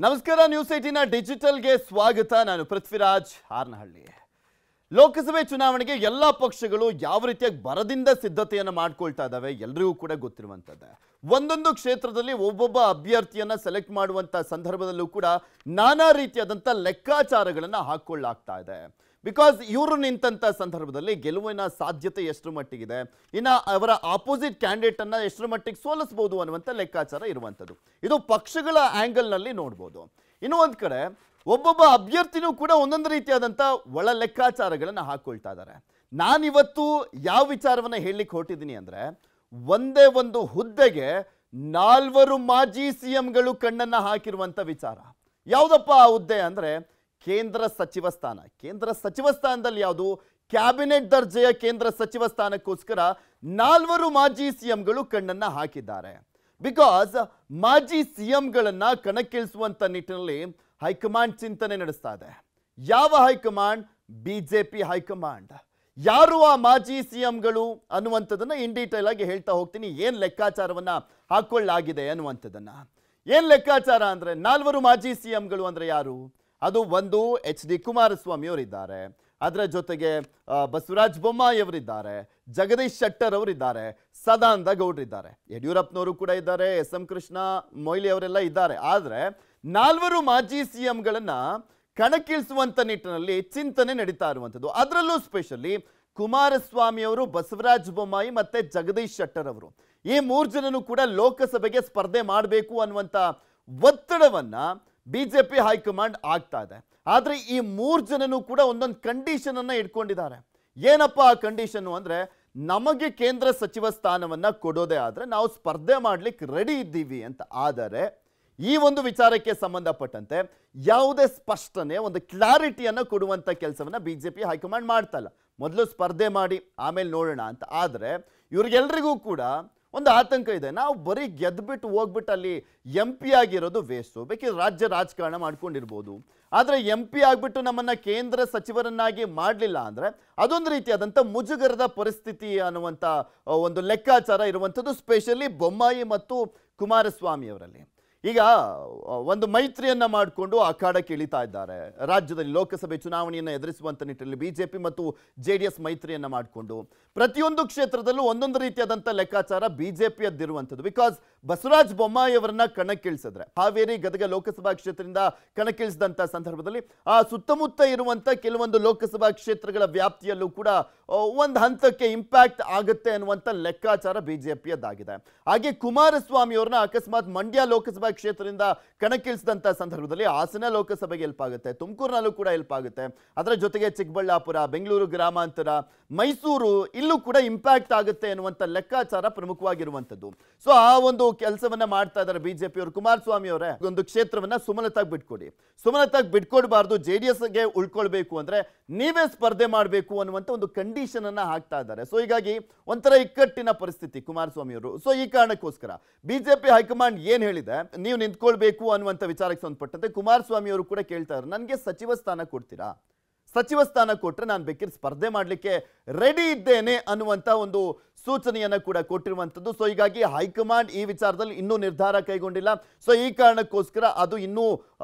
ನಮಸ್ಕಾರ ನ್ಯೂಸ್ 18 ಡಿಜಿಟಲ್ಗೆ ಸ್ವಾಗತ. ನಾನು ಪೃಥ್ವಿರಾಜ್ ಹಾರ್ನಹಳ್ಳಿ. ಲೋಕಸಭೆ ಚುನಾವಣೆಗೆ ಎಲ್ಲಾ ಪಕ್ಷಗಳು ಯಾವ ರೀತಿಯಾಗಿ ಬರದಿಂದ ಸಿದ್ಧತೆಯನ್ನು ಮಾಡ್ಕೊಳ್ತಾ ಇದ್ದಾವೆ ಎಲ್ಲರಿಗೂ ಕೂಡ ಗೊತ್ತಿರುವಂತದ್ದೇ. ಒಂದೊಂದು ಕ್ಷೇತ್ರದಲ್ಲಿ ಒಬ್ಬೊಬ್ಬ ಅಭ್ಯರ್ಥಿಯನ್ನ ಸೆಲೆಕ್ಟ್ ಮಾಡುವಂತ ಸಂದರ್ಭದಲ್ಲೂ ಕೂಡ ನಾನಾ ರೀತಿಯಾದಂತ ಲೆಕ್ಕಾಚಾರಗಳನ್ನು ಹಾಕೊಳ್ಳಲಾಗ್ತಾ ಇದೆ. ಬಿಕಾಸ್ ಇವರು ನಿಂತಂತ ಸಂದರ್ಭದಲ್ಲಿ ಗೆಲುವಿನ ಸಾಧ್ಯತೆ ಎಷ್ಟು ಮಟ್ಟಿಗಿದೆ, ಇನ್ನು ಅವರ ಆಪೋಸಿಟ್ ಕ್ಯಾಂಡಿಡೇಟ್ ಅನ್ನ ಎಷ್ಟರ ಮಟ್ಟಿಗೆ ಸೋಲಿಸಬಹುದು ಅನ್ನುವಂಥ ಲೆಕ್ಕಾಚಾರ ಇರುವಂಥದ್ದು. ಇದು ಪಕ್ಷಗಳ ಆಂಗಲ್ನಲ್ಲಿ ನೋಡ್ಬೋದು. ಇನ್ನು ಒಂದು ಕಡೆ ಒಬ್ಬೊಬ್ಬ ಅಭ್ಯರ್ಥಿನೂ ಕೂಡ ಒಂದೊಂದು ರೀತಿಯಾದಂಥ ಒಳ ಲೆಕ್ಕಾಚಾರಗಳನ್ನು ಹಾಕೊಳ್ತಾ ಇದ್ದಾರೆ. ನಾನಿವತ್ತು ಯಾವ ವಿಚಾರವನ್ನು ಹೇಳಲಿಕ್ಕೆ ಹೊರಟಿದ್ದೀನಿ ಅಂದರೆ, ಒಂದೇ ಒಂದು ಹುದ್ದೆಗೆ 4 ಮಾಜಿ ಸಿಎಂಗಳು ಕಣ್ಣನ್ನು ಹಾಕಿರುವಂಥ ವಿಚಾರ. ಯಾವುದಪ್ಪ ಆ ಹುದ್ದೆ ಅಂದರೆ ಕೇಂದ್ರ ಸಚಿವ ಸ್ಥಾನ. ಕೇಂದ್ರ ಸಚಿವ ಸ್ಥಾನದಲ್ಲಿ ಯಾವುದು, ಕ್ಯಾಬಿನೆಟ್ ದರ್ಜೆಯ ಕೇಂದ್ರ ಸಚಿವ ಸ್ಥಾನಕ್ಕೋಸ್ಕರ 4 ಮಾಜಿ ಸಿಎಂಗಳು ಕಣ್ಣನ್ನು ಹಾಕಿದ್ದಾರೆ. ಬಿಕಾಸ್ ಮಾಜಿ ಸಿಎಂಗಳನ್ನ ಕಣಕ್ಕಿಳಿಸುವಂತ ನಿಟ್ಟಿನಲ್ಲಿ ಹೈಕಮಾಂಡ್ ಚಿಂತನೆ ನಡೆಸ್ತಾ ಇದೆ. ಯಾವ ಹೈಕಮಾಂಡ್? BJP high command. ಯಾರು ಆ ಮಾಜಿ ಸಿಎಂಗಳು ಅನ್ನುವಂಥದ್ದನ್ನ ಇನ್ ಡೀಟೇಲ್ ಆಗಿ ಹೇಳ್ತಾ ಹೋಗ್ತೀನಿ. ಏನ್ ಲೆಕ್ಕಾಚಾರವನ್ನ ಹಾಕೊಳ್ಳಲಾಗಿದೆ ಅನ್ನುವಂಥದ್ದನ್ನ. ಏನ್ ಲೆಕ್ಕಾಚಾರ ಅಂದ್ರೆ, 4 ಮಾಜಿ ಸಿಎಂಗಳು ಅಂದ್ರೆ ಯಾರು? ಅದು ಒಂದು HD ಕುಮಾರಸ್ವಾಮಿ ಅವರಿದ್ದಾರೆ, ಅದರ ಜೊತೆಗೆ ಬಸವರಾಜ ಬೊಮ್ಮಾಯಿ ಅವರಿದ್ದಾರೆ, ಜಗದೀಶ್ ಶೆಟ್ಟರ್ ಅವರಿದ್ದಾರೆ, ಸದಾನಂದ ಗೌಡರಿದ್ದಾರೆ, ಯಡಿಯೂರಪ್ಪನವರು ಕೂಡ ಇದ್ದಾರೆ, SM ಕೃಷ್ಣ ಮೊಯ್ಲಿ ಅವರೆಲ್ಲ ಇದ್ದಾರೆ. ಆದರೆ 4 ಮಾಜಿ ಸಿಎಂಗಳನ್ನ ಕಣಕ್ಕಿಳಿಸುವಂತ ನಿಟ್ಟಿನಲ್ಲಿ ಚಿಂತನೆ ನಡೀತಾ ಇರುವಂಥದ್ದು. ಅದರಲ್ಲೂ ಸ್ಪೆಷಲಿ ಕುಮಾರಸ್ವಾಮಿ ಅವರು, ಬಸವರಾಜ ಬೊಮ್ಮಾಯಿ ಮತ್ತೆ ಜಗದೀಶ್ ಶೆಟ್ಟರ್ ಅವರು, ಈ 3 ಜನನು ಕೂಡ ಲೋಕಸಭೆಗೆ ಸ್ಪರ್ಧೆ ಮಾಡಬೇಕು ಅನ್ನುವಂಥ ಒತ್ತಡವನ್ನ ಬಿಜೆಪಿ ಹೈಕಮಾಂಡ್ ಆಗ್ತಾ ಇದೆ. ಆದ್ರೆ ಈ 3 ಜನನು ಕೂಡ ಒಂದೊಂದು ಕಂಡೀಷನ್ ಅನ್ನ ಇಟ್ಕೊಂಡಿದ್ದಾರೆ. ಏನಪ್ಪ ಆ ಕಂಡೀಷನ್ ಅಂದ್ರೆ, ನಮಗೆ ಕೇಂದ್ರ ಸಚಿವ ಸ್ಥಾನವನ್ನ ಕೊಡೋದೇ ಆದ್ರೆ ನಾವು ಸ್ಪರ್ಧೆ ಮಾಡ್ಲಿಕ್ಕೆ ರೆಡಿ ಇದ್ದೀವಿ ಅಂತ. ಆದರೆ ಈ ಒಂದು ವಿಚಾರಕ್ಕೆ ಸಂಬಂಧಪಟ್ಟಂತೆ ಯಾವುದೇ ಸ್ಪಷ್ಟನೆ, ಒಂದು ಕ್ಲಾರಿಟಿಯನ್ನು ಕೊಡುವಂತ ಕೆಲಸವನ್ನ ಬಿಜೆಪಿ ಹೈಕಮಾಂಡ್ ಮಾಡ್ತಾ ಇಲ್ಲ. ಮೊದಲು ಸ್ಪರ್ಧೆ ಮಾಡಿ ಆಮೇಲೆ ನೋಡೋಣ ಅಂತ. ಆದರೆ ಇವ್ರಿಗೆಲ್ರಿಗೂ ಕೂಡ ಒಂದು ಆತಂಕ ಇದೆ. ನಾವು ಬರೀ ಗೆದ್ಬಿಟ್ಟು ಹೋಗ್ಬಿಟ್ಟು ಅಲ್ಲಿ MP ಆಗಿರೋದು ವೇಸ್ಟು, ಬೇಕಿದ್ರೆ ರಾಜ್ಯ ರಾಜಕಾರಣ ಮಾಡ್ಕೊಂಡಿರ್ಬೋದು. ಆದರೆ MP ಆಗಿಬಿಟ್ಟು ನಮ್ಮನ್ನ ಕೇಂದ್ರ ಸಚಿವರನ್ನಾಗಿ ಮಾಡಲಿಲ್ಲ ಅಂದರೆ ಅದೊಂದು ರೀತಿಯಾದಂಥ ಮುಜುಗರದ ಪರಿಸ್ಥಿತಿ ಅನ್ನುವಂಥ ಒಂದು ಲೆಕ್ಕಾಚಾರ ಇರುವಂಥದ್ದು, ಸ್ಪೆಷಲಿ ಬೊಮ್ಮಾಯಿ ಮತ್ತು ಕುಮಾರಸ್ವಾಮಿ ಅವರಲ್ಲಿ. ಈಗ ಒಂದು ಮೈತ್ರಿಯನ್ನ ಮಾಡಿಕೊಂಡು ಅಖಾಡಕ್ಕೆ ಇಳಿತಾ ಇದ್ದಾರೆ. ರಾಜ್ಯದಲ್ಲಿ ಲೋಕಸಭೆ ಚುನಾವಣೆಯನ್ನು ಎದುರಿಸುವಂತ ನಿಟ್ಟಿನಲ್ಲಿ ಬಿಜೆಪಿ ಮತ್ತು JDS ಮೈತ್ರಿಯನ್ನ ಮಾಡಿಕೊಂಡು ಪ್ರತಿಯೊಂದು ಕ್ಷೇತ್ರದಲ್ಲೂ ಒಂದೊಂದು ರೀತಿಯಾದಂಥ ಲೆಕ್ಕಾಚಾರ ಬಿಜೆಪಿಯದ್ದಿರುವಂಥದ್ದು. ಬಿಕಾಸ್ ಬಸವರಾಜ ಬೊಮ್ಮಾಯಿ ಅವರನ್ನ ಕಣಕ್ಕಿಳಿಸಿದ್ರೆ, ಹಾವೇರಿ ಗದಗ ಲೋಕಸಭಾ ಕ್ಷೇತ್ರದಿಂದ ಕಣಕ್ಕಿಳಿಸಿದಂಥ ಸಂದರ್ಭದಲ್ಲಿ ಆ ಸುತ್ತಮುತ್ತ ಇರುವಂಥ ಕೆಲವೊಂದು ಲೋಕಸಭಾ ಕ್ಷೇತ್ರಗಳ ವ್ಯಾಪ್ತಿಯಲ್ಲೂ ಕೂಡ ಒಂದು ಹಂತಕ್ಕೆ ಇಂಪ್ಯಾಕ್ಟ್ ಆಗುತ್ತೆ ಅನ್ನುವಂಥ ಲೆಕ್ಕಾಚಾರ ಬಿಜೆಪಿಯದ್ದಾಗಿದೆ. ಹಾಗೆ ಕುಮಾರಸ್ವಾಮಿ ಅವ್ರನ್ನ ಅಕಸ್ಮಾತ್ ಮಂಡ್ಯ ಲೋಕಸಭಾ ಕ್ಷೇತ್ರದಿಂದ ಕಣಕ್ಕಿಳಿಸಿದಂಥ ಸಂದರ್ಭದಲ್ಲಿ ಹಾಸನ ಲೋಕಸಭೆಗೆ ಹೆಲ್ಪ್ ಆಗುತ್ತೆ, ತುಮಕೂರಿನಲ್ಲೂ ಕೂಡ ಹೆಲ್ಪ್ ಆಗುತ್ತೆ. ಅದರ ಜೊತೆಗೆ ಚಿಕ್ಕಬಳ್ಳಾಪುರ, ಬೆಂಗಳೂರು ಗ್ರಾಮಾಂತರ, ಮೈಸೂರು ಇಲ್ಲೂ ಕೂಡ ಇಂಪ್ಯಾಕ್ಟ್ ಆಗುತ್ತೆ ಅನ್ನುವಂಥ ಲೆಕ್ಕಾಚಾರ ಪ್ರಮುಖವಾಗಿರುವಂಥದ್ದು. ಸೊ ಆ ಒಂದು ಕೆಲಸವನ್ನ ಮಾಡ್ತಾ ಇದ್ದಾರೆ ಬಿಜೆಪಿ ಅವರು. ಕುಮಾರಸ್ವಾಮಿ ಅವರೇ, ಒಂದು ಕ್ಷೇತ್ರವನ್ನ ಸುಮಲತಾಗಿ ಬಿಟ್ಕೊಡಿ, ಸುಮಲತಾಗಿ ಬಿಟ್ಕೊಡ್ಬಾರ್ದು, JDSಗೆ ಉಳ್ಕೊಳ್ಬೇಕು ಅಂದ್ರೆ ನೀವೇ ಸ್ಪರ್ಧೆ ಮಾಡಬೇಕು ಅನ್ನುವಂಥ ಒಂದು ಕಂಡೀಷನ್ ಅನ್ನ ಹಾಕ್ತಾ ಇದ್ದಾರೆ. ಸೊ ಹೀಗಾಗಿ ಒಂಥರ ಇಕ್ಕಟ್ಟಿನ ಪರಿಸ್ಥಿತಿ ಕುಮಾರಸ್ವಾಮಿ ಅವರು. ಸೊ ಈ ಕಾರಣಕ್ಕೋಸ್ಕರ ಬಿಜೆಪಿ ಹೈಕಮಾಂಡ್ ಏನ್ ಹೇಳಿದೆ, ನೀವು ನಿಂತ್ಕೊಳ್ಬೇಕು ಅನ್ನುವಂಥ ವಿಚಾರಕ್ಕೆ ಸಂಬಂಧಪಟ್ಟಂತೆ ಕುಮಾರಸ್ವಾಮಿ ಅವರು ಕೂಡ ಕೇಳ್ತಾ ಇದ್ದಾರೆ, ನನಗೆ ಸಚಿವ ಸ್ಥಾನ ಕೊಡ್ತೀರಾ? ಸಚಿವ ಸ್ಥಾನ ಕೊಟ್ಟರೆ ನಾನು ಬೇಕಿದ್ರೆ ಸ್ಪರ್ಧೆ ಮಾಡಲಿಕ್ಕೆ ರೆಡಿ ಇದ್ದೇನೆ ಅನ್ನುವಂಥ ಒಂದು ಸೂಚನೆಯನ್ನು ಕೂಡ ಕೊಟ್ಟಿರುವಂಥದ್ದು. ಸೊ ಹೀಗಾಗಿ ಹೈಕಮಾಂಡ್ ಈ ವಿಚಾರದಲ್ಲಿ ಇನ್ನೂ ನಿರ್ಧಾರ ಕೈಗೊಂಡಿಲ್ಲ. ಸೊ ಈ ಕಾರಣಕ್ಕೋಸ್ಕರ ಅದು ಇನ್ನೂ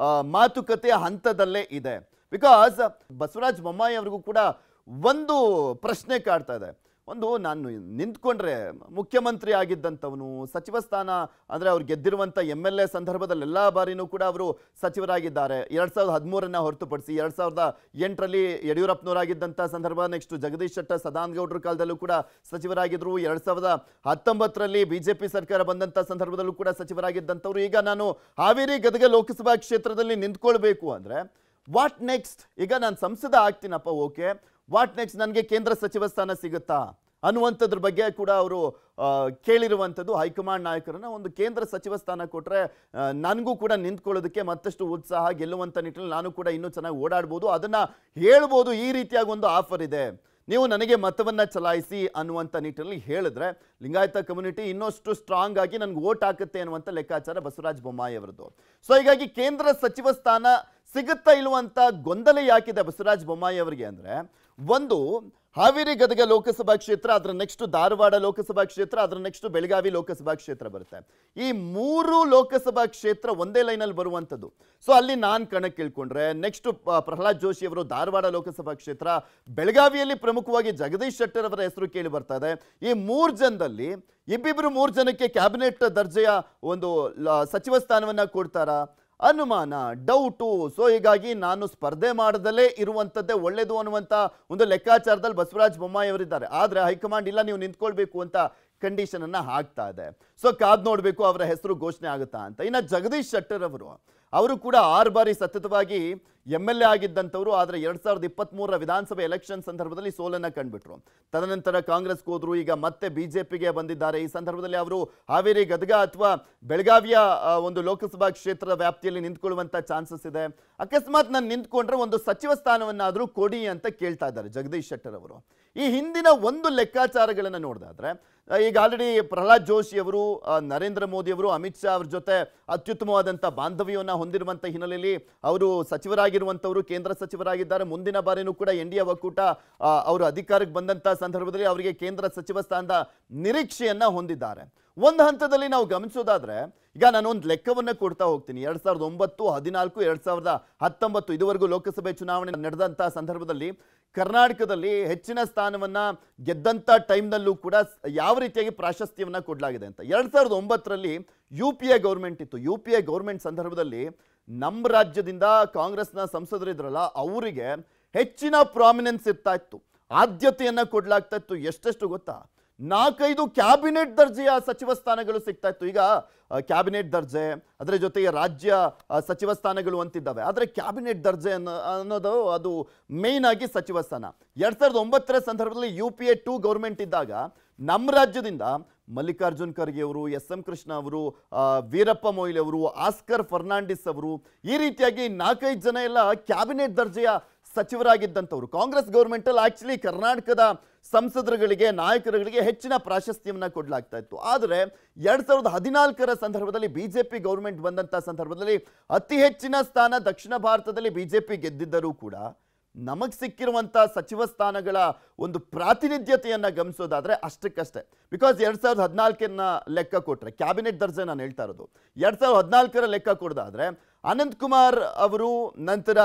ಮಾತುಕತೆಯ ಹಂತದಲ್ಲೇ ಇದೆ. ಬಿಕಾಸ್ ಬಸವರಾಜ ಬೊಮ್ಮಾಯಿ ಅವರಿಗೂ ಕೂಡ ಒಂದು ಪ್ರಶ್ನೆ ಕಾಡ್ತಾ ಇದೆ. ಒಂದು, ನಾನು ನಿಂತ್ಕೊಂಡ್ರೆ ಮುಖ್ಯಮಂತ್ರಿ ಆಗಿದ್ದಂಥವನು, ಸಚಿವ ಸ್ಥಾನ ಅಂದರೆ ಅವ್ರು ಗೆದ್ದಿರುವಂಥ MLA ಸಂದರ್ಭದಲ್ಲಿ ಎಲ್ಲ ಬಾರಿನೂ ಕೂಡ ಅವರು ಸಚಿವರಾಗಿದ್ದಾರೆ. 2013 ಹೊರತುಪಡಿಸಿ 2008ರಲ್ಲಿ ಯಡಿಯೂರಪ್ಪನವರಾಗಿದ್ದಂಥ ಸಂದರ್ಭ, ನೆಕ್ಸ್ಟ್ ಜಗದೀಶ್ ಶೆಟ್ಟರ್, ಸದಾನಂದ ಗೌಡರ ಕಾಲದಲ್ಲೂ ಕೂಡ ಸಚಿವರಾಗಿದ್ದರು. 2019ರಲ್ಲಿ ಬಿಜೆಪಿ ಸರ್ಕಾರ ಬಂದಂಥ ಸಂದರ್ಭದಲ್ಲೂ ಕೂಡ ಸಚಿವರಾಗಿದ್ದಂಥವ್ರು. ಈಗ ನಾನು ಹಾವೇರಿ ಗದಗ ಲೋಕಸಭಾ ಕ್ಷೇತ್ರದಲ್ಲಿ ನಿಂತ್ಕೊಳ್ಬೇಕು ಅಂದರೆ ವಾಟ್ ನೆಕ್ಸ್ಟ್? ಈಗ ನಾನು ಸಂಸದ ಆಗ್ತೀನಪ್ಪ, ಓಕೆ, ವಾಟ್ ನೆಕ್ಸ್ಟ್? ನನಗೆ ಕೇಂದ್ರ ಸಚಿವ ಸ್ಥಾನ ಸಿಗುತ್ತಾ ಅನ್ನುವಂಥದ್ರ ಬಗ್ಗೆ ಕೂಡ ಅವರು ಕೇಳಿರುವಂಥದ್ದು. ಹೈಕಮಾಂಡ್ ನಾಯಕರನ್ನ ಒಂದು ಕೇಂದ್ರ ಸಚಿವ ಸ್ಥಾನ ಕೊಟ್ಟರೆ ನನಗೂ ಕೂಡ ನಿಂತ್ಕೊಳ್ಳೋದಕ್ಕೆ ಮತ್ತಷ್ಟು ಉತ್ಸಾಹ, ಗೆಲ್ಲುವಂಥ ನಿಟ್ಟಿನಲ್ಲಿ ನಾನು ಕೂಡ ಇನ್ನೂ ಚೆನ್ನಾಗಿ ಓಡಾಡ್ಬೋದು, ಅದನ್ನು ಹೇಳ್ಬೋದು. ಈ ರೀತಿಯಾಗಿ ಒಂದು ಆಫರ್ ಇದೆ, ನೀವು ನನಗೆ ಮತವನ್ನು ಚಲಾಯಿಸಿ ಅನ್ನುವಂಥ ನಿಟ್ಟಿನಲ್ಲಿ ಹೇಳಿದ್ರೆ ಲಿಂಗಾಯತ ಕಮ್ಯುನಿಟಿ ಇನ್ನಷ್ಟು ಸ್ಟ್ರಾಂಗ್ ಆಗಿ ನನಗೆ ವೋಟ್ ಹಾಕುತ್ತೆ ಅನ್ನುವಂಥ ಲೆಕ್ಕಾಚಾರ ಬಸವರಾಜ ಬೊಮ್ಮಾಯಿ ಅವರದ್ದು. ಸೊ ಹೀಗಾಗಿ ಕೇಂದ್ರ ಸಚಿವ ಸ್ಥಾನ ಸಿಗುತ್ತಾ ಇಲ್ಲುವಂಥ ಗೊಂದಲ ಯಾಕಿದೆ ಬಸವರಾಜ ಬೊಮ್ಮಾಯಿ ಅವರಿಗೆ ಅಂದರೆ, ಒಂದು ಹಾವೇರಿ ಗದಗ ಲೋಕಸಭಾ ಕ್ಷೇತ್ರ, ಅದರ ನೆಕ್ಸ್ಟ್ ಧಾರವಾಡ ಲೋಕಸಭಾ ಕ್ಷೇತ್ರ, ಅದರ ನೆಕ್ಸ್ಟ್ ಬೆಳಗಾವಿ ಲೋಕಸಭಾ ಕ್ಷೇತ್ರ ಬರುತ್ತೆ. ಈ 3 ಲೋಕಸಭಾ ಕ್ಷೇತ್ರ ಒಂದೇ ಲೈನಲ್ಲಿ ಬರುವಂಥದ್ದು. ಸೊ ಅಲ್ಲಿ ನಾನು ಕಣಕ್ಕೆ ಇಳ್ಕೊಂಡ್ರೆ ನೆಕ್ಸ್ಟ್ ಪ್ರಹ್ಲಾದ್ ಜೋಶಿ ಅವರು ಧಾರವಾಡ ಲೋಕಸಭಾ ಕ್ಷೇತ್ರ, ಬೆಳಗಾವಿಯಲ್ಲಿ ಪ್ರಮುಖವಾಗಿ ಜಗದೀಶ್ ಶೆಟ್ಟರ್ ಅವರ ಹೆಸರು ಕೇಳಿ ಬರ್ತಾ ಇದೆ. ಈ 3 ಜನದಲ್ಲಿ ಇಬ್ಬಿಬ್ರು 3 ಜನಕ್ಕೆ ಕ್ಯಾಬಿನೆಟ್ ದರ್ಜೆಯ ಒಂದು ಸಚಿವ ಸ್ಥಾನವನ್ನ ಕೊಡ್ತಾರಾ ಅನುಮಾನ, ಡೌಟು. ಸೊ ಹೀಗಾಗಿ ನಾನು ಸ್ಪರ್ಧೆ ಮಾಡದಲ್ಲೇ ಇರುವಂಥದ್ದೇ ಒಳ್ಳೇದು ಅನ್ನುವಂಥ ಒಂದು ಲೆಕ್ಕಾಚಾರದಲ್ಲಿ ಬಸವರಾಜ ಬೊಮ್ಮಾಯಿ ಅವರಿದ್ದಾರೆ. ಆದರೆ ಹೈಕಮಾಂಡ್ ಇಲ್ಲ, ನೀವು ನಿಂತ್ಕೊಳ್ಬೇಕು ಅಂತ ಕಂಡೀಷನ್ ಅನ್ನ ಹಾಕ್ತಾ ಇದೆ. ಸೊ ಕಾದ್ ನೋಡಬೇಕು ಅವರ ಹೆಸರು ಘೋಷಣೆ ಆಗುತ್ತಾ ಅಂತ. ಇನ್ನು ಜಗದೀಶ್ ಶೆಟ್ಟರ್ ಅವರು ಕೂಡ 6 ಬಾರಿ ಸತತವಾಗಿ MLA ಆಗಿದ್ದಂಥವ್ರು. ಆದರೆ 2023 ವಿಧಾನಸಭೆ ಎಲೆಕ್ಷನ್ ಸಂದರ್ಭದಲ್ಲಿ ಸೋಲನ್ನ ಕಂಡುಬಿಟ್ರು. ತದನಂತರ ಕಾಂಗ್ರೆಸ್ಗೆ ಹೋದ್ರು, ಈಗ ಮತ್ತೆ ಬಿಜೆಪಿಗೆ ಬಂದಿದ್ದಾರೆ. ಈ ಸಂದರ್ಭದಲ್ಲಿ ಅವರು ಹಾವೇರಿ ಗದಗ ಅಥವಾ ಬೆಳಗಾವಿಯ ಒಂದು ಲೋಕಸಭಾ ಕ್ಷೇತ್ರದ ವ್ಯಾಪ್ತಿಯಲ್ಲಿ ನಿಂತ್ಕೊಳ್ಳುವಂತ ಚಾನ್ಸಸ್ ಇದೆ. ಅಕಸ್ಮಾತ್ ನಾನು ನಿಂತ್ಕೊಂಡ್ರೆ ಒಂದು ಸಚಿವ ಸ್ಥಾನವನ್ನಾದರೂ ಕೊಡಿ ಅಂತ ಕೇಳ್ತಾ ಇದ್ದಾರೆ ಜಗದೀಶ್ ಶೆಟ್ಟರ್ ಅವರು. ಈ ಹಿಂದಿನ ಒಂದು ಲೆಕ್ಕಾಚಾರಗಳನ್ನು ನೋಡಿದಾದ್ರೆ ಈಗ ಆಲ್ರೆಡಿ ಪ್ರಹ್ಲಾದ್ ಜೋಶಿ ಅವರು ನರೇಂದ್ರ ಮೋದಿ ಅವರು ಅಮಿತ್ ಶಾ ಅವ್ರ ಜೊತೆ ಅತ್ಯುತ್ತಮವಾದಂಥ ಬಾಂಧವ್ಯವನ್ನು ಹೊಂದಿರುವಂಥ ಹಿನ್ನೆಲೆಯಲ್ಲಿ ಅವರು ಸಚಿವರಾಗಿರುವಂಥವರು, ಕೇಂದ್ರ ಸಚಿವರಾಗಿದ್ದಾರೆ. ಮುಂದಿನ ಬಾರಿನೂ ಕೂಡ NDA ಒಕ್ಕೂಟ ಅವರು ಅಧಿಕಾರಕ್ಕೆ ಬಂದಂಥ ಸಂದರ್ಭದಲ್ಲಿ ಅವರಿಗೆ ಕೇಂದ್ರ ಸಚಿವ ಸ್ಥಾನದ ನಿರೀಕ್ಷೆಯನ್ನ ಹೊಂದಿದ್ದಾರೆ. ಒಂದು ಹಂತದಲ್ಲಿ ನಾವು ಗಮನಿಸೋದಾದ್ರೆ ಈಗ ನಾನೊಂದು ಲೆಕ್ಕವನ್ನು ಕೊಡ್ತಾ ಹೋಗ್ತೀನಿ. 2009, 14, 2019 ಇದುವರೆಗೂ ಲೋಕಸಭೆ ಚುನಾವಣೆ ನಡೆದಂಥ ಸಂದರ್ಭದಲ್ಲಿ ಕರ್ನಾಟಕದಲ್ಲಿ ಹೆಚ್ಚಿನ ಸ್ಥಾನವನ್ನ ಗೆದ್ದಂಥ ಟೈಮ್ನಲ್ಲೂ ಕೂಡ ಯಾವ ರೀತಿಯಾಗಿ ಪ್ರಾಶಸ್ತ್ಯವನ್ನ ಕೊಡಲಾಗಿದೆ ಅಂತ. 2009ರಲ್ಲಿ UPA ಗೌರ್ಮೆಂಟ್ ಇತ್ತು. UPA ಗೌರ್ಮೆಂಟ್ ಸಂದರ್ಭದಲ್ಲಿ ನಮ್ಮ ರಾಜ್ಯದಿಂದ ಕಾಂಗ್ರೆಸ್ನ ಸಂಸದರಿದ್ರಲ್ಲ ಅವರಿಗೆ ಹೆಚ್ಚಿನ ಪ್ರಾಮಿನೆನ್ಸ್ ಇರ್ತಾ ಇತ್ತು, ಆದ್ಯತೆಯನ್ನ ಕೊಡಲಾಗ್ತಾ ಇತ್ತು. ಎಷ್ಟೆಷ್ಟು ಗೊತ್ತಾ? 4-5 ಕ್ಯಾಬಿನೆಟ್ ದರ್ಜೆಯ ಸಚಿವ ಸ್ಥಾನಗಳು ಸಿಗ್ತಾ ಇತ್ತು. ಈಗ ಕ್ಯಾಬಿನೆಟ್ ದರ್ಜೆ, ಅದರ ಜೊತೆಗೆ ರಾಜ್ಯ ಸಚಿವ ಸ್ಥಾನಗಳು ಅಂತಿದ್ದಾವೆ. ಆದರೆ ಕ್ಯಾಬಿನೆಟ್ ದರ್ಜೆ ಅನ್ನೋದು ಅದು ಮೇಯ್ನ್ ಆಗಿ ಸಚಿವ ಸ್ಥಾನ. 2009ರ ಸಂದರ್ಭದಲ್ಲಿ UPA 2 ಗೌರ್ಮೆಂಟ್ ಇದ್ದಾಗ ನಮ್ಮ ರಾಜ್ಯದಿಂದ ಮಲ್ಲಿಕಾರ್ಜುನ್ ಖರ್ಗೆ ಅವರು, SM ಕೃಷ್ಣ ಅವರು, ವೀರಪ್ಪ ಮೊಯ್ಲಿ ಅವರು, ಆಸ್ಕರ್ ಫರ್ನಾಂಡಿಸ್ ಅವರು, ಈ ರೀತಿಯಾಗಿ 4-5 ಜನ ಎಲ್ಲ ಕ್ಯಾಬಿನೆಟ್ ದರ್ಜೆಯ ಸಚಿವರಾಗಿದ್ದಂಥವ್ರು. ಕಾಂಗ್ರೆಸ್ ಗೌರ್ಮೆಂಟ್ ಅಲ್ಲಿ ಆಕ್ಚುಲಿ ಕರ್ನಾಟಕದ ಸಂಸದರುಗಳಿಗೆ, ನಾಯಕರುಗಳಿಗೆ ಹೆಚ್ಚಿನ ಪ್ರಾಶಸ್ತ್ಯವನ್ನ ಕೊಡಲಾಗ್ತಾ ಇತ್ತು. ಆದರೆ 2014ರ ಸಂದರ್ಭದಲ್ಲಿ ಬಿಜೆಪಿ ಗೌರ್ಮೆಂಟ್ ಬಂದಂತ ಸಂದರ್ಭದಲ್ಲಿ ಅತಿ ಹೆಚ್ಚಿನ ಸ್ಥಾನ ದಕ್ಷಿಣ ಭಾರತದಲ್ಲಿ ಬಿಜೆಪಿ ಗೆದ್ದಿದ್ದರೂ ಕೂಡ ನಮಗೆ ಸಿಕ್ಕಿರುವಂಥ ಸಚಿವ ಸ್ಥಾನಗಳ ಒಂದು ಪ್ರಾತಿನಿಧ್ಯತೆಯನ್ನು ಗಮನಿಸೋದಾದ್ರೆ ಅಷ್ಟಕ್ಕಷ್ಟೇ. ಬಿಕಾಸ್ 2014ನ ಲೆಕ್ಕ ಕೊಟ್ಟರೆ ಕ್ಯಾಬಿನೆಟ್ ದರ್ಜೆ ನಾನು ಹೇಳ್ತಾ ಇರೋದು, 2014ರ ಲೆಕ್ಕ ಕೊಡೋದಾದ್ರೆ ಅನಂತ್ ಕುಮಾರ್ ಅವರು, ನಂತರ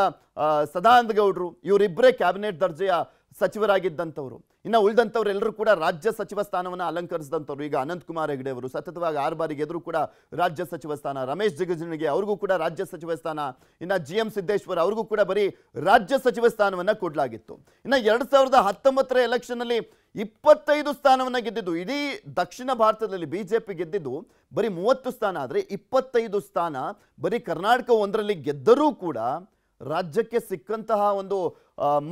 ಸದಾನಂದ ಗೌಡರು, ಇವರಿಬ್ಬರೇ ಕ್ಯಾಬಿನೆಟ್ ದರ್ಜೆಯ ಸಚಿವರಾಗಿದ್ದಂಥವ್ರು. ಇನ್ನು ಉಳಿದಂಥವ್ರು ಎಲ್ಲರೂ ಕೂಡ ರಾಜ್ಯ ಸಚಿವ ಸ್ಥಾನವನ್ನು ಅಲಂಕರಿಸಿದಂಥವ್ರು. ಈಗ ಅನಂತ್ ಕುಮಾರ್ ಹೆಗಡೆ ಅವರು ಸತತವಾಗಿ 6 ಬಾರಿ ಗೆದ್ರು ಕೂಡ ರಾಜ್ಯ ಸಚಿವ ಸ್ಥಾನ. ರಮೇಶ್ ಜಿಗಜಿಣಗಿ ಅವ್ರಿಗೂ ಕೂಡ ರಾಜ್ಯ ಸಚಿವ ಸ್ಥಾನ. ಇನ್ನು GM ಸಿದ್ದೇಶ್ವರ್ ಅವ್ರಿಗೂ ಕೂಡ ಬರೀ ರಾಜ್ಯ ಸಚಿವ ಸ್ಥಾನವನ್ನು ಕೊಡಲಾಗಿತ್ತು. ಇನ್ನು 2019ರ ಎಲೆಕ್ಷನ್ ಅಲ್ಲಿ 25 ಸ್ಥಾನವನ್ನು ಗೆದ್ದಿದ್ದು. ಇಡೀ ದಕ್ಷಿಣ ಭಾರತದಲ್ಲಿ ಬಿಜೆಪಿ ಗೆದ್ದಿದ್ದು ಬರೀ 30 ಸ್ಥಾನ. ಆದರೆ 25 ಸ್ಥಾನ ಬರೀ ಕರ್ನಾಟಕ ಒಂದರಲ್ಲಿ ಗೆದ್ದರೂ ಕೂಡ ರಾಜ್ಯಕ್ಕೆ ಸಿಕ್ಕಂತಹ ಒಂದು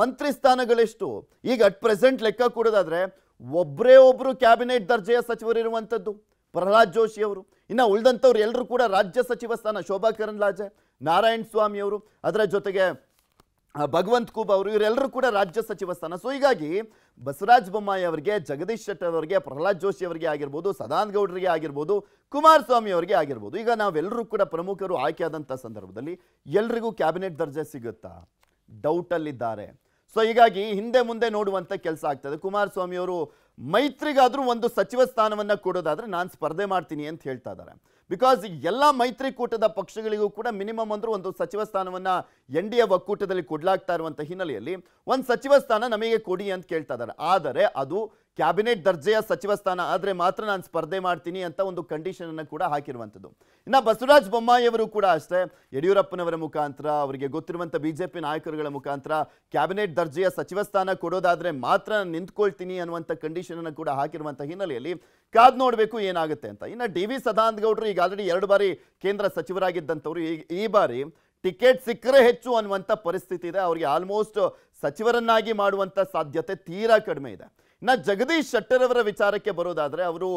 ಮಂತ್ರಿ ಸ್ಥಾನಗಳೆಷ್ಟು? ಈಗ ಅಟ್ ಪ್ರೆಸೆಂಟ್ ಲೆಕ್ಕ ಕೊಡೋದಾದ್ರೆ ಒಬ್ಬರೇ ಒಬ್ರು ಕ್ಯಾಬಿನೆಟ್ ದರ್ಜೆಯ ಸಚಿವರಿರುವಂಥದ್ದು ಪ್ರಹ್ಲಾದ್ ಜೋಶಿ ಅವರು. ಇನ್ನು ಉಳಿದಂಥವ್ರು ಎಲ್ಲರೂ ಕೂಡ ರಾಜ್ಯ ಸಚಿವ ಸ್ಥಾನ. ಶೋಭಾ ಕರಂದ್ಲಾಜೆ, ನಾರಾಯಣ ಸ್ವಾಮಿ ಅವರು, ಅದರ ಜೊತೆಗೆ ಭಗವಂತ್ ಖೂಬ್ ಅವರು, ಇವರೆಲ್ಲರೂ ಕೂಡ ರಾಜ್ಯ ಸಚಿವ ಸ್ಥಾನ. ಸೊ ಹೀಗಾಗಿ ಬಸವರಾಜ ಬೊಮ್ಮಾಯಿ ಅವರಿಗೆ, ಜಗದೀಶ್ ಶೆಟ್ಟರ್ ಅವರಿಗೆ, ಪ್ರಹ್ಲಾದ್ ಜೋಶಿ ಅವರಿಗೆ ಆಗಿರ್ಬೋದು, ಸದಾನಂದ ಗೌಡರಿಗೆ ಆಗಿರ್ಬೋದು, ಕುಮಾರಸ್ವಾಮಿ ಅವರಿಗೆ ಆಗಿರ್ಬೋದು, ಈಗ ನಾವೆಲ್ಲರೂ ಕೂಡ ಪ್ರಮುಖರು ಆಯ್ಕೆಯಾದಂಥ ಸಂದರ್ಭದಲ್ಲಿ ಎಲ್ರಿಗೂ ಕ್ಯಾಬಿನೆಟ್ ದರ್ಜೆ ಸಿಗುತ್ತಾ? ಡೌಟಲ್ಲಿದ್ದಾರೆ. ಸೊ ಹೀಗಾಗಿ ಹಿಂದೆ ಮುಂದೆ ನೋಡುವಂಥ ಕೆಲಸ ಆಗ್ತದೆ. ಕುಮಾರಸ್ವಾಮಿ ಅವರು ಮೈತ್ರಿಗಾದ್ರೂ ಒಂದು ಸಚಿವ ಸ್ಥಾನವನ್ನ ಕೊಡೋದಾದ್ರೆ ನಾನು ಸ್ಪರ್ಧೆ ಮಾಡ್ತೀನಿ ಅಂತ ಹೇಳ್ತಾ ಇದ್ದಾರೆ. ಬಿಕಾಸ್ ಎಲ್ಲ ಮೈತ್ರಿಕೂಟದ ಪಕ್ಷಗಳಿಗೂ ಕೂಡ ಮಿನಿಮಮ್ ಅಂದ್ರೂ ಒಂದು ಸಚಿವ ಸ್ಥಾನವನ್ನ NDA ಒಕ್ಕೂಟದಲ್ಲಿ ಕೊಡ್ಲಾಗ್ತಾ ಇರುವಂಥ ಹಿನ್ನೆಲೆಯಲ್ಲಿ ಒಂದು ಸಚಿವ ಸ್ಥಾನ ನಮಗೆ ಕೊಡಿ ಅಂತ ಕೇಳ್ತಾ ಇದ್ದಾರೆ. ಆದರೆ ಅದು ಕ್ಯಾಬಿನೆಟ್ ದರ್ಜೆಯ ಸಚಿವ ಸ್ಥಾನ ಆದರೆ ಮಾತ್ರ ನಾನು ಸ್ಪರ್ಧೆ ಮಾಡ್ತೀನಿ ಅಂತ ಒಂದು ಕಂಡೀಷನ್ ಅನ್ನು ಕೂಡ ಹಾಕಿರುವಂಥದ್ದು. ಇನ್ನು ಬಸವರಾಜ ಬೊಮ್ಮಾಯಿ ಅವರು ಕೂಡ ಅಷ್ಟೇ, ಯಡಿಯೂರಪ್ಪನವರ ಮುಖಾಂತರ, ಅವರಿಗೆ ಗೊತ್ತಿರುವಂಥ ಬಿಜೆಪಿ ನಾಯಕರುಗಳ ಮುಖಾಂತರ ಕ್ಯಾಬಿನೆಟ್ ದರ್ಜೆಯ ಸಚಿವ ಸ್ಥಾನ ಕೊಡೋದಾದ್ರೆ ಮಾತ್ರ ನಿಂತ್ಕೊಳ್ತೀನಿ ಅನ್ನುವಂಥ ಕಂಡೀಷನ್ ಅನ್ನು ಕೂಡ ಹಾಕಿರುವಂಥ ಹಿನ್ನೆಲೆಯಲ್ಲಿ ಕಾದ್ ನೋಡಬೇಕು ಏನಾಗುತ್ತೆ ಅಂತ. ಇನ್ನು DV ಸದಾನಂದ ಗೌಡರು ಈಗ ಆಲ್ರೆಡಿ 2 ಬಾರಿ ಕೇಂದ್ರ ಸಚಿವರಾಗಿದ್ದಂಥವ್ರು. ಈ ಬಾರಿ ಟಿಕೆಟ್ ಸಿಕ್ಕರೆ ಹೆಚ್ಚು ಅನ್ನುವಂಥ ಪರಿಸ್ಥಿತಿ ಇದೆ. ಅವರಿಗೆ ಆಲ್ಮೋಸ್ಟ್ ಸಚಿವರನ್ನಾಗಿ ಮಾಡುವಂಥ ಸಾಧ್ಯತೆ ತೀರಾ ಕಡಿಮೆ ಇದೆ. ಇನ್ನು ಜಗದೀಶ್ ಶೆಟ್ಟರ್ ಅವರ ವಿಚಾರಕ್ಕೆ ಬರೋದಾದ್ರೆ ಅವರು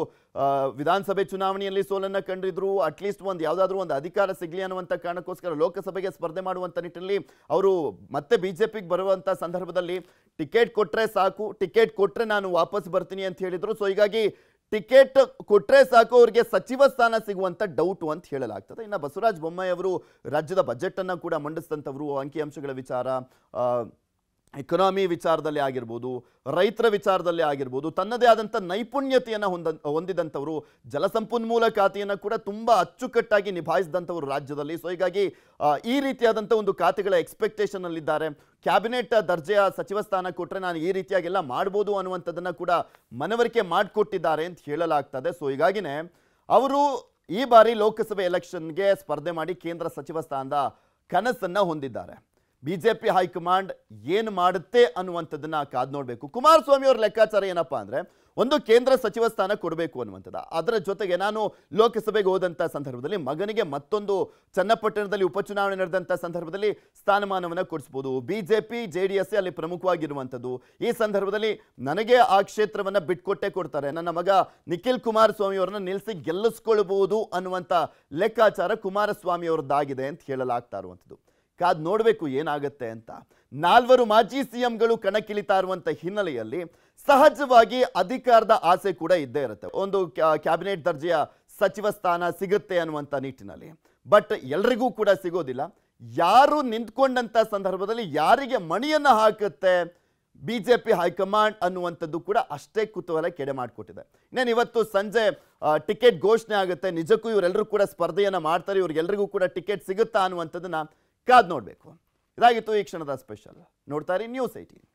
ವಿಧಾನಸಭೆ ಚುನಾವಣೆಯಲ್ಲಿ ಸೋಲನ್ನ ಕಂಡಿದ್ರು. ಅಟ್ಲೀಸ್ಟ್ ಯಾವುದಾದ್ರೂ ಒಂದು ಅಧಿಕಾರ ಸಿಗಲಿ ಅನ್ನುವಂಥ ಕಾರಣಕ್ಕೋಸ್ಕರ ಲೋಕಸಭೆಗೆ ಸ್ಪರ್ಧೆ ಮಾಡುವಂಥ ನಿಟ್ಟಿನಲ್ಲಿ ಅವರು ಮತ್ತೆ ಬಿಜೆಪಿಗೆ ಬರುವಂಥ ಸಂದರ್ಭದಲ್ಲಿ ಟಿಕೆಟ್ ಕೊಟ್ಟರೆ ಸಾಕು, ಟಿಕೆಟ್ ಕೊಟ್ಟರೆ ನಾನು ವಾಪಸ್ ಬರ್ತೀನಿ ಅಂತ ಹೇಳಿದ್ರು. ಸೊ ಹೀಗಾಗಿ ಟಿಕೆಟ್ ಕೊಟ್ಟರೆ ಸಾಕು ಅವರಿಗೆ ಸಚಿವ ಸ್ಥಾನ ಸಿಗುವಂಥ ಡೌಟು ಅಂತ ಹೇಳಲಾಗ್ತದೆ. ಇನ್ನು ಬಸವರಾಜ ಬೊಮ್ಮಾಯಿ ಅವರು ರಾಜ್ಯದ ಬಜೆಟ್ ಅನ್ನು ಕೂಡ ಮಂಡಿಸಿದಂಥವರು, ಅಂಕಿಅಂಶಗಳ ವಿಚಾರ, ಎಕನಾಮಿ ವಿಚಾರದಲ್ಲಿ ಆಗಿರ್ಬೋದು, ರೈತರ ವಿಚಾರದಲ್ಲಿ ಆಗಿರ್ಬೋದು, ತನ್ನದೇ ಆದಂಥ ನೈಪುಣ್ಯತೆಯನ್ನು ಹೊಂದಿದಂಥವರು, ಜಲಸಂಪನ್ಮೂಲ ಖಾತೆಯನ್ನು ಕೂಡ ತುಂಬ ಅಚ್ಚುಕಟ್ಟಾಗಿ ನಿಭಾಯಿಸಿದಂಥವರು ರಾಜ್ಯದಲ್ಲಿ. ಸೊ ಹೀಗಾಗಿ ಈ ರೀತಿಯಾದಂಥ ಒಂದು ಖಾತೆಗಳ ಎಕ್ಸ್ಪೆಕ್ಟೇಷನ್ ಅಲ್ಲಿದ್ದಾರೆ. ಕ್ಯಾಬಿನೆಟ್ ದರ್ಜೆಯ ಸಚಿವ ಸ್ಥಾನ ಕೊಟ್ಟರೆ ನಾನು ಈ ರೀತಿಯಾಗೆಲ್ಲ ಮಾಡ್ಬೋದು ಅನ್ನುವಂಥದ್ದನ್ನು ಕೂಡ ಮನವರಿಕೆ ಮಾಡಿಕೊಟ್ಟಿದ್ದಾರೆ ಅಂತ ಹೇಳಲಾಗ್ತದೆ. ಸೊ ಹೀಗಾಗಿನೇ ಅವರು ಈ ಬಾರಿ ಲೋಕಸಭೆ ಎಲೆಕ್ಷನ್ಗೆ ಸ್ಪರ್ಧೆ ಮಾಡಿ ಕೇಂದ್ರ ಸಚಿವ ಸ್ಥಾನದ ಕನಸನ್ನು ಹೊಂದಿದ್ದಾರೆ. ಬಿಜೆಪಿ ಹೈಕಮಾಂಡ್ ಏನು ಮಾಡುತ್ತೆ ಅನ್ನುವಂಥದ್ದನ್ನ ಕಾದು ನೋಡಬೇಕು. ಕುಮಾರಸ್ವಾಮಿ ಅವರ ಲೆಕ್ಕಾಚಾರ ಏನಪ್ಪಾ ಅಂದ್ರೆ, ಒಂದು ಕೇಂದ್ರ ಸಚಿವ ಸ್ಥಾನ ಕೊಡಬೇಕು ಅನ್ನುವಂಥದ್ದು. ಅದರ ಜೊತೆಗೆ ನಾನು ಲೋಕಸಭೆಗೆ ಹೋದಂಥ ಸಂದರ್ಭದಲ್ಲಿ ಮಗನಿಗೆ ಮತ್ತೊಂದು ಚನ್ನಪಟ್ಟಣದಲ್ಲಿ ಉಪಚುನಾವಣೆ ನಡೆದಂಥ ಸಂದರ್ಭದಲ್ಲಿ ಸ್ಥಾನಮಾನವನ್ನು ಕೊಡಿಸ್ಬೋದು. ಬಿಜೆಪಿ JDS ಅಲ್ಲಿ ಪ್ರಮುಖವಾಗಿರುವಂಥದ್ದು. ಈ ಸಂದರ್ಭದಲ್ಲಿ ನನಗೆ ಆ ಕ್ಷೇತ್ರವನ್ನು ಬಿಟ್ಕೊಟ್ಟೆ ಕೊಡ್ತಾರೆ, ನನ್ನ ಮಗ ನಿಖಿಲ್ ಕುಮಾರಸ್ವಾಮಿ ಅವರನ್ನ ನಿಲ್ಲಿಸಿ ಗೆಲ್ಲಿಸ್ಕೊಳ್ಬಹುದು ಅನ್ನುವಂಥ ಲೆಕ್ಕಾಚಾರ ಕುಮಾರಸ್ವಾಮಿ ಅವರದ್ದಾಗಿದೆ ಅಂತ ಹೇಳಲಾಗ್ತಾ ಇರುವಂಥದ್ದು. ಕಾದ್ ನೋಡಬೇಕು ಏನಾಗುತ್ತೆ ಅಂತ. 4 ಮಾಜಿ CMಗಳು ಕಣಕ್ಕಿಳಿತಾ ಇರುವಂಥ ಹಿನ್ನೆಲೆಯಲ್ಲಿ ಸಹಜವಾಗಿ ಅಧಿಕಾರದ ಆಸೆ ಕೂಡ ಇದ್ದೇ ಇರುತ್ತೆ. ಒಂದು ಕ್ಯಾಬಿನೆಟ್ ದರ್ಜೆಯ ಸಚಿವ ಸ್ಥಾನ ಸಿಗುತ್ತೆ ಅನ್ನುವಂಥ ನಿಟ್ಟಿನಲ್ಲಿ. ಬಟ್ ಎಲ್ರಿಗೂ ಕೂಡ ಸಿಗೋದಿಲ್ಲ. ಯಾರು ನಿಂತ್ಕೊಂಡಂಥ ಸಂದರ್ಭದಲ್ಲಿ ಯಾರಿಗೆ ಮಣಿಯನ್ನು ಹಾಕುತ್ತೆ ಬಿಜೆಪಿ ಹೈಕಮಾಂಡ್ ಅನ್ನುವಂಥದ್ದು ಕೂಡ ಅಷ್ಟೇ ಕುತೂಹಲ ಕೆಡೆ ಮಾಡಿಕೊಟ್ಟಿದೆ. ಇನ್ನೇನು ಇವತ್ತು ಸಂಜೆ ಟಿಕೆಟ್ ಘೋಷಣೆ ಆಗುತ್ತೆ. ನಿಜಕ್ಕೂ ಇವರೆಲ್ಲರೂ ಕೂಡ ಸ್ಪರ್ಧೆಯನ್ನು ಮಾಡ್ತಾರೆ, ಇವ್ರಿಗೆಲ್ಲರಿಗೂ ಕೂಡ ಟಿಕೆಟ್ ಸಿಗುತ್ತಾ ಅನ್ನುವಂಥದ್ದನ್ನ ಕಾದ್ ನೋಡಬೇಕು. ಇದಾಗಿತ್ತು ಈ ಕ್ಷಣದ ಸ್ಪೆಷಲ್. ನೋಡ್ತಾ ಇರಿ News 18.